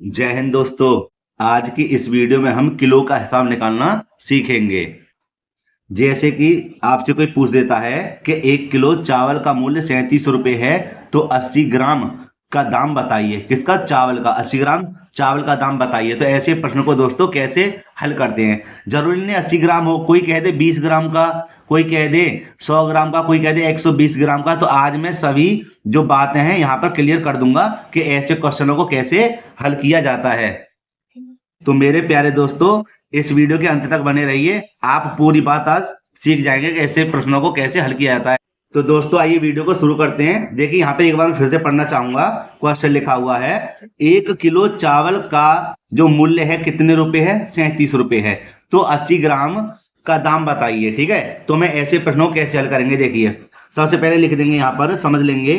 जय हिंद दोस्तों। आज की इस वीडियो में हम किलो का हिसाब निकालना सीखेंगे। जैसे कि आपसे कोई पूछ देता है कि 1 किलो चावल का मूल्य 37 रुपये है, तो 80 ग्राम का दाम बताइए। किसका? चावल का। 80 ग्राम चावल का दाम बताइए। तो ऐसे प्रश्न को दोस्तों कैसे हल करते हैं? जरूरी नहीं 80 ग्राम हो, कोई कह दे 20 ग्राम का, कोई कह दे 100 ग्राम का, कोई कह दे 120 ग्राम का। तो आज मैं सभी जो बातें हैं यहाँ पर क्लियर कर दूंगा कि ऐसे क्वेश्चनों को कैसे हल किया जाता है। तो मेरे प्यारे दोस्तों, इस वीडियो के अंत तक बने रहिए। आप पूरी बात आज सीख जाएंगे कि ऐसे प्रश्नों को कैसे हल किया जाता है। तो दोस्तों आइए वीडियो को शुरू करते हैं। देखिए यहाँ पे एक बार फिर से पढ़ना चाहूंगा। क्वेश्चन लिखा हुआ है 1 किलो चावल का जो मूल्य है कितने रुपए है? 37 रुपये है। तो 80 ग्राम का दाम बताइए। ठीक है, तो मैं ऐसे प्रश्नों को कैसे हल करेंगे देखिए। सबसे पहले लिख देंगे, यहाँ पर समझ लेंगे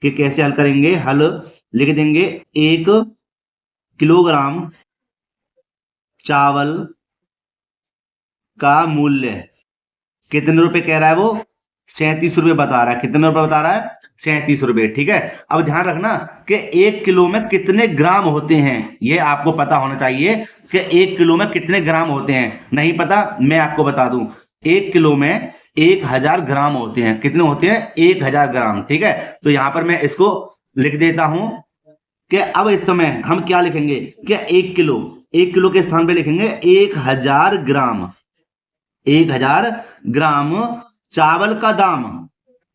कि कैसे हल करेंगे। हल लिख देंगे 1 किलोग्राम चावल का मूल्य कितने रुपए कह रहा है? वो 37 रुपये बता रहा है। कितने रुपए बता रहा है? 37 रुपये। ठीक है, अब ध्यान रखना कि 1 किलो में कितने ग्राम होते हैं, ये आपको पता होना चाहिए कि 1 किलो में कितने ग्राम होते हैं। नहीं पता? मैं आपको बता दूं, 1 किलो में 1000 ग्राम होते हैं। कितने होते हैं? 1000 ग्राम। ठीक है, तो यहां पर मैं इसको लिख देता हूं कि अब इस समय हम क्या लिखेंगे? क्या 1 किलो के स्थान पे लिखेंगे 1000 ग्राम। 1000 ग्राम चावल का दाम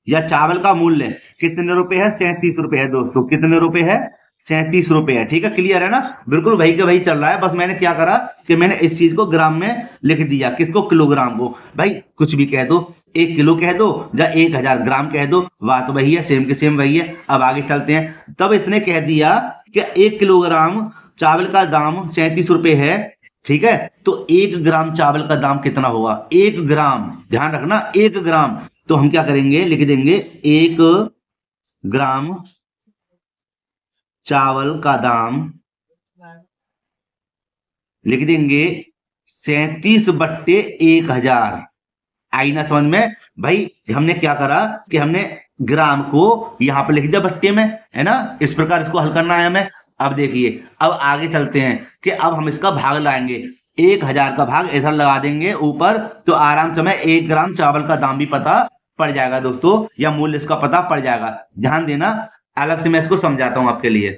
या चावल का मूल्य कितने रुपए है? 37 रुपये है दोस्तों। कितने रुपए है? 37 रुपये है। ठीक है, क्लियर है ना? बिल्कुल वही के वही चल रहा है। बस मैंने क्या करा कि मैंने इस चीज को ग्राम में लिख दिया। किसको? किलोग्राम को। भाई कुछ भी कह दो, 1 किलो कह दो या 1000 ग्राम कह दो, बात वही है, सेम के सेम वही है। अब आगे चलते हैं। तब इसने कह दिया कि 1 किलोग्राम चावल का दाम 37 रुपये है। ठीक है, तो 1 ग्राम चावल का दाम कितना होगा? 1 ग्राम, ध्यान रखना 1 ग्राम। तो हम क्या करेंगे? लिख देंगे 1 ग्राम चावल का दाम, लिख देंगे 37/1000। आई ना समझ में? भाई हमने क्या करा कि हमने ग्राम को यहां पर लिख दिया बट्टे में, है ना? इस प्रकार इसको हल करना है हमें। अब देखिए, अब आगे चलते हैं कि अब हम इसका भाग लाएंगे। 1000 का भाग इधर लगा देंगे ऊपर, तो आराम से हमें 1 ग्राम चावल का दाम भी पता पड़ जाएगा दोस्तों, या मूल्य इसका पता पड़ जाएगा। ध्यान देना, अलग से मैं इसको समझाता हूं आपके लिए।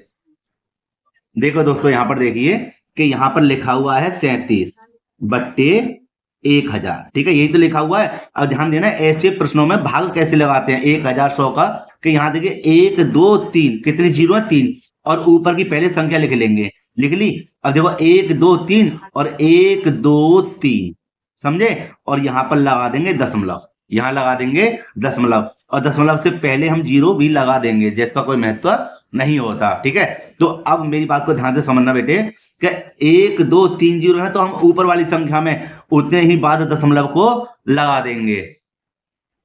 देखो दोस्तों, यहां पर देखिए कि यहां पर लिखा हुआ है 37/1000। ठीक है, यही तो लिखा हुआ है। अब ध्यान देना, ऐसे प्रश्नों में भाग कैसे लगाते हैं 1000 100 का, कि यहां देखिए 1 2 3, कितनी जीरो है? 3, और ऊपर की पहले संख्या लिख लेंगे। लिख ली? अब देखो 1 2 3 और 1 2 3, समझे? और यहां पर लगा देंगे दशमलव, यहां लगा देंगे दशमलव, और दशमलव से पहले हम जीरो भी लगा देंगे, जिसका कोई महत्व नहीं होता। ठीक है, तो अब मेरी बात को ध्यान से समझना बेटे कि 1 2 3 जीरो है, तो हम ऊपर वाली संख्या में उतने ही बाद दशमलव को लगा देंगे,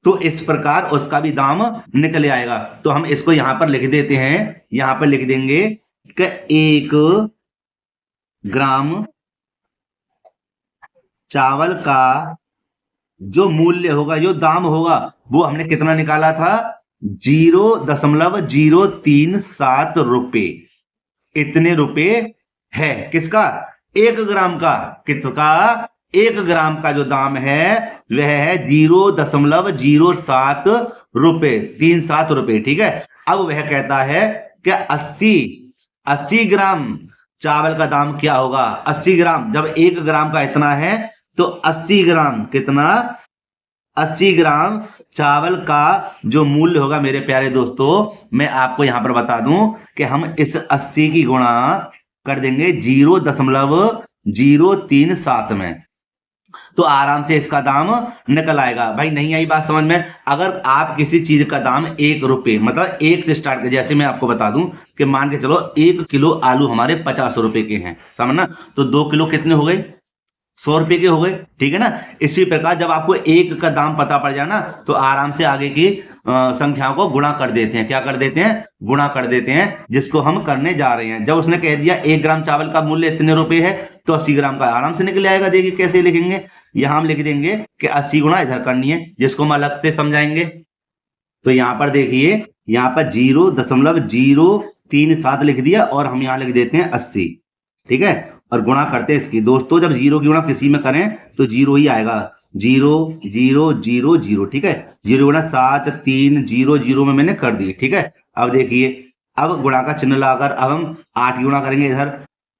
तो इस प्रकार उसका भी दाम निकल आएगा। तो हम इसको यहां पर लिख देते हैं। यहां पर लिख देंगे कि 1 ग्राम चावल का जो मूल्य होगा, जो दाम होगा, वो हमने कितना निकाला था? 0.037 रुपये। इतने रुपए है। किसका? 1 ग्राम का। किसका? 1 ग्राम का जो दाम है वह है 0.07 रुपये, 37 रुपये। ठीक है, अब वह कहता है कि 80 ग्राम चावल का दाम क्या होगा? 80 ग्राम, जब 1 ग्राम का इतना है तो 80 ग्राम कितना? 80 ग्राम चावल का जो मूल्य होगा मेरे प्यारे दोस्तों, मैं आपको यहां पर बता दूं कि हम इस 80 की गुणा कर देंगे 0.037 में, तो आराम से इसका दाम निकल आएगा। भाई नहीं आई बात समझ में? अगर आप किसी चीज का दाम 1 रुपये, मतलब 1 से स्टार्ट कर, जैसे मैं आपको बता दूं कि मान के चलो 1 किलो आलू हमारे 50 रुपए के हैं, समझना? तो 2 किलो कितने हो गए? 100 रुपए के हो गए। ठीक है ना? इसी प्रकार जब आपको 1 का दाम पता पड़ जाए ना, तो आराम से आगे की संख्याओं को गुणा कर देते हैं। क्या कर देते हैं? गुणा कर देते हैं, जिसको हम करने जा रहे हैं। जब उसने कह दिया 1 ग्राम चावल का मूल्य इतने रुपए है, तो 80 ग्राम का आराम से निकल आएगा। देखिए कैसे लिखेंगे। यहां हम लिख देंगे कि 80 गुणा इधर करनी है, जिसको हम अलग से समझाएंगे। तो यहाँ पर देखिए, यहाँ पर 0.037 लिख दिया और हम यहाँ लिख देते हैं 80। ठीक है, और गुणा करते हैं इसकी। दोस्तों जब जीरो की गुणा किसी में करें तो जीरो ही आएगा, 0 0 0 0। ठीक है, 0 गुणा 7 3 0 0 में मैंने कर दी। ठीक है, अब देखिए, अब गुणा का चिन्ह लगाकर अब हम 8 की गुणा करेंगे इधर।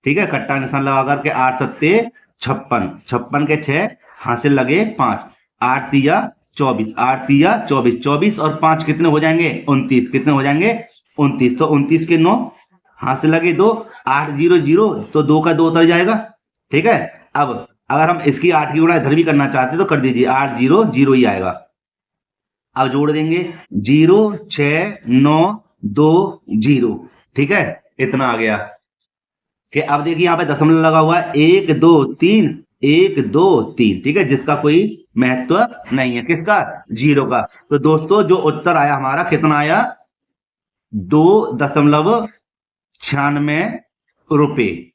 ठीक है, कट्टा निशान लगा करके 8 सत्ते 56, 56 के 6 हासिल लगे 5, 8 तिया 24, 8 तिया 24, 24 और 5 कितने हो जाएंगे 29, कितने हो जाएंगे 29। तो 29 के 9 हासिल लगे 2, 8 0 0 तो 2 का 2 उतर जाएगा। ठीक है, अब अगर हम इसकी 8 की गुणा इधर भी करना चाहते तो कर दीजिए, 8 0 0 ही आएगा। अब जोड़ देंगे 0 6 9 2 0। ठीक है, इतना आ गया। कि अब देखिए यहाँ पे दशमलव लगा हुआ है, 1 2 3 1 2 3। ठीक है, जिसका कोई महत्व नहीं है, किसका, 0 का। तो दोस्तों जो उत्तर आया हमारा कितना आया, 2.96 रुपए।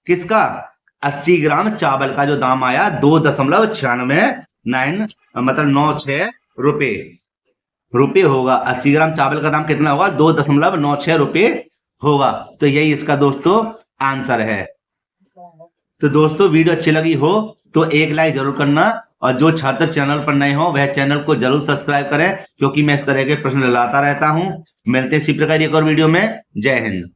किसका, 80 ग्राम चावल का जो दाम आया 2.96 मतलब 96 रुपए होगा। 80 ग्राम चावल का दाम कितना होगा, 2.96 रुपए होगा। तो यही इसका दोस्तों आंसर है। तो दोस्तों वीडियो अच्छी लगी हो तो एक लाइक जरूर करना, और जो छात्र चैनल पर नए हो वह चैनल को जरूर सब्सक्राइब करें, क्योंकि मैं इस तरह के प्रश्न लाता रहता हूं। मिलते हैं इसी प्रकार एक और वीडियो में। जय हिंद।